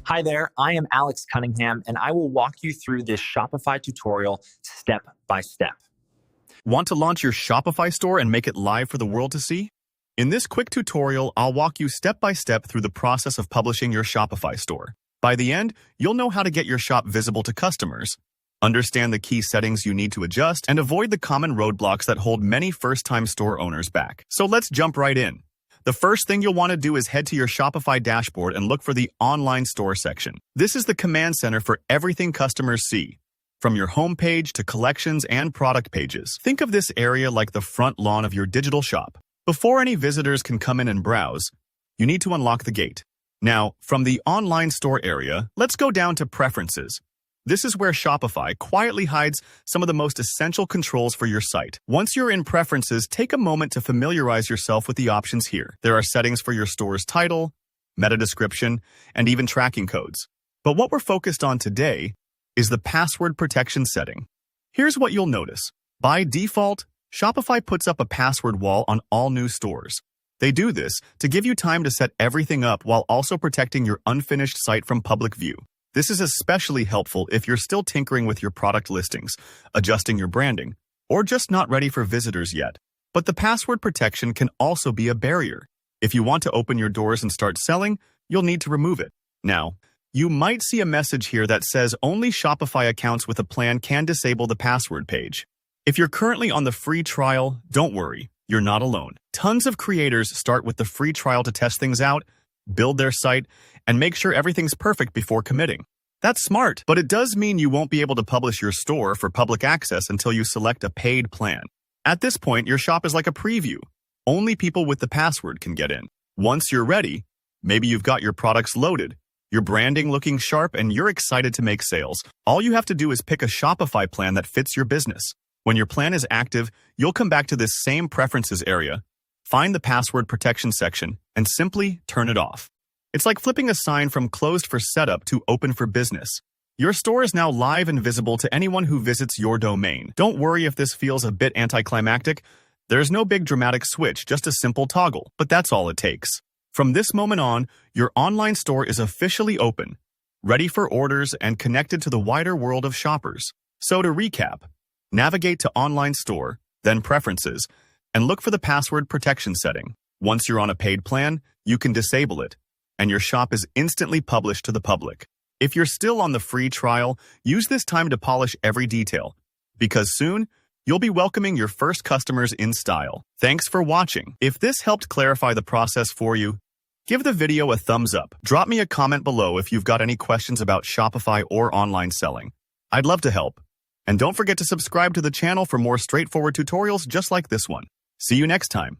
Hi there, I am Alex Cunningham, and I will walk you through this Shopify tutorial step by step. Want to launch your Shopify store and make it live for the world to see? In this quick tutorial, I'll walk you step by step through the process of publishing your Shopify store. By the end, you'll know how to get your shop visible to customers, understand the key settings you need to adjust, and avoid the common roadblocks that hold many first-time store owners back. So let's jump right in. The first thing you'll want to do is head to your Shopify dashboard and look for the Online Store section. This is the command center for everything customers see, from your homepage to collections and product pages. Think of this area like the front lawn of your digital shop. Before any visitors can come in and browse, you need to unlock the gate. Now, from the Online Store area, let's go down to Preferences. This is where Shopify quietly hides some of the most essential controls for your site. Once you're in Preferences, take a moment to familiarize yourself with the options here. There are settings for your store's title, meta description, and even tracking codes. But what we're focused on today is the password protection setting. Here's what you'll notice. By default, Shopify puts up a password wall on all new stores. They do this to give you time to set everything up while also protecting your unfinished site from public view. This is especially helpful if you're still tinkering with your product listings, adjusting your branding, or just not ready for visitors yet. But the password protection can also be a barrier. If you want to open your doors and start selling, you'll need to remove it. Now, you might see a message here that says only Shopify accounts with a plan can disable the password page. If you're currently on the free trial, don't worry, you're not alone. Tons of creators start with the free trial to test things out, build their site, and make sure everything's perfect before committing. That's smart, but it does mean you won't be able to publish your store for public access until you select a paid plan. At this point, your shop is like a preview. Only people with the password can get in. Once you're ready, maybe you've got your products loaded, your branding looking sharp, and you're excited to make sales. All you have to do is pick a Shopify plan that fits your business. When your plan is active, you'll come back to this same Preferences area, find the password protection section, and simply turn it off. It's like flipping a sign from closed for setup to open for business. Your store is now live and visible to anyone who visits your domain. Don't worry if this feels a bit anticlimactic. There's no big dramatic switch, just a simple toggle, but that's all it takes. From this moment on, your online store is officially open, ready for orders and connected to the wider world of shoppers. So to recap, navigate to Online Store, then Preferences, and look for the password protection setting. Once you're on a paid plan, you can disable it, and your shop is instantly published to the public. If you're still on the free trial, use this time to polish every detail, because soon, you'll be welcoming your first customers in style. Thanks for watching. If this helped clarify the process for you, give the video a thumbs up. Drop me a comment below if you've got any questions about Shopify or online selling. I'd love to help. And don't forget to subscribe to the channel for more straightforward tutorials just like this one. See you next time.